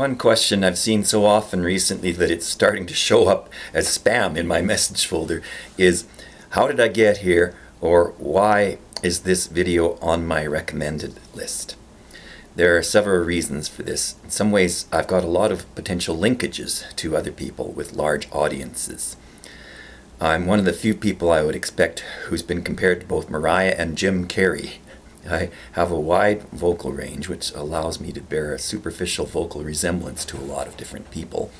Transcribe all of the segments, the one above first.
One question I've seen so often recently that it's starting to show up as spam in my message folder is, how did I get here, or why is this video on my recommended list? There are several reasons for this. In some ways, I've got a lot of potential linkages to other people with large audiences. I'm one of the few people I would expect who's been compared to both Mariah and Jim Carrey. I have a wide vocal range, which allows me to bear a superficial vocal resemblance to a lot of different people,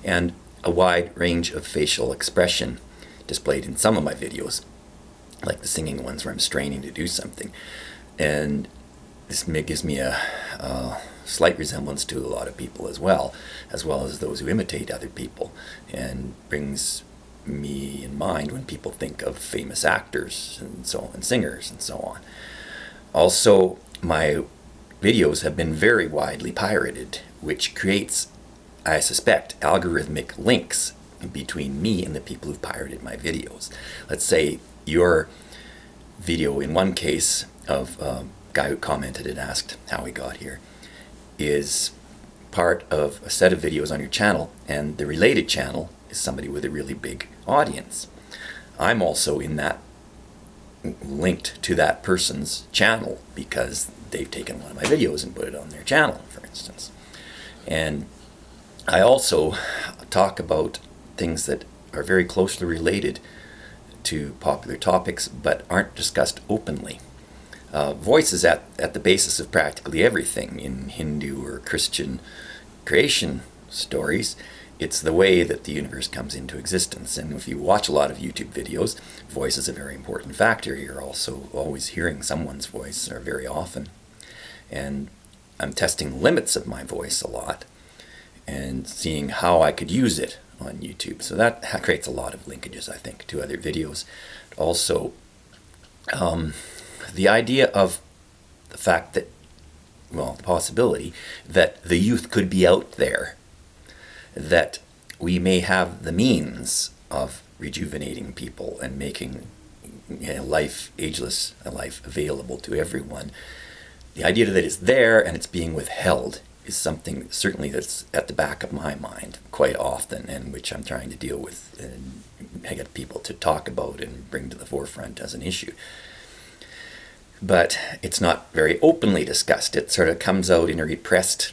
and a wide range of facial expression displayed in some of my videos, like the singing ones where I'm straining to do something. And this gives me a slight resemblance to a lot of people as well as those who imitate other people, and brings me in mind when people think of famous actors and so on, and singers and so on. Also, my videos have been very widely pirated, which creates, I suspect, algorithmic links between me and the people who've pirated my videos. Let's say your video, in one case, of a guy who commented and asked how he got here, is part of a set of videos on your channel, and the related channel is somebody with a really big audience. I'm also in that, linked to that person's channel because they've taken one of my videos and put it on their channel, for instance. And I also talk about things that are very closely related to popular topics but aren't discussed openly. Voice is at the basis of practically everything in Hindu or Christian creation stories. It's the way that the universe comes into existence. And if you watch a lot of YouTube videos, voice is a very important factor. You're also always hearing someone's voice, or very often. And I'm testing limits of my voice a lot and seeing how I could use it on YouTube. So that creates a lot of linkages, I think, to other videos. Also, the idea of the fact that, well, the possibility that the youth could be out there, that we may have the means of rejuvenating people and making life ageless, a life available to everyone. The idea that it's there and it's being withheld is something certainly that's at the back of my mind quite often, and which I'm trying to deal with and get people to talk about and bring to the forefront as an issue. But it's not very openly discussed. It sort of comes out in a repressed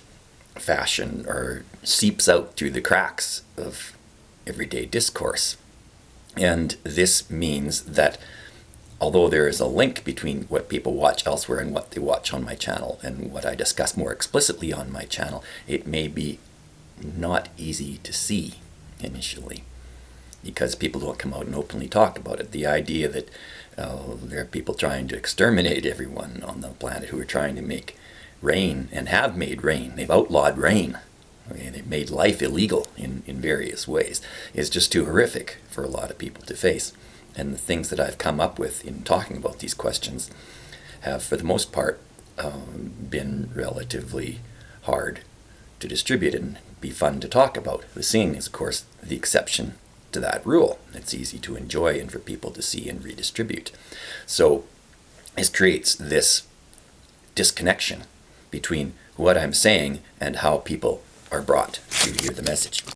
fashion, or seeps out through the cracks of everyday discourse. And this means that although there is a link between what people watch elsewhere and what they watch on my channel and what I discuss more explicitly on my channel, it may be not easy to see initially, because people don't come out and openly talk about it. The idea that there are people trying to exterminate everyone on the planet who are trying to make rain, and have made rain. They've outlawed rain. Okay, they've made life illegal in various ways. It's just too horrific for a lot of people to face. And the things that I've come up with in talking about these questions have, for the most part, been relatively hard to distribute and be fun to talk about. The singing is, of course, the exception to that rule. It's easy to enjoy and for people to see and redistribute. So this creates this disconnection between what I'm saying and how people are brought to hear the message.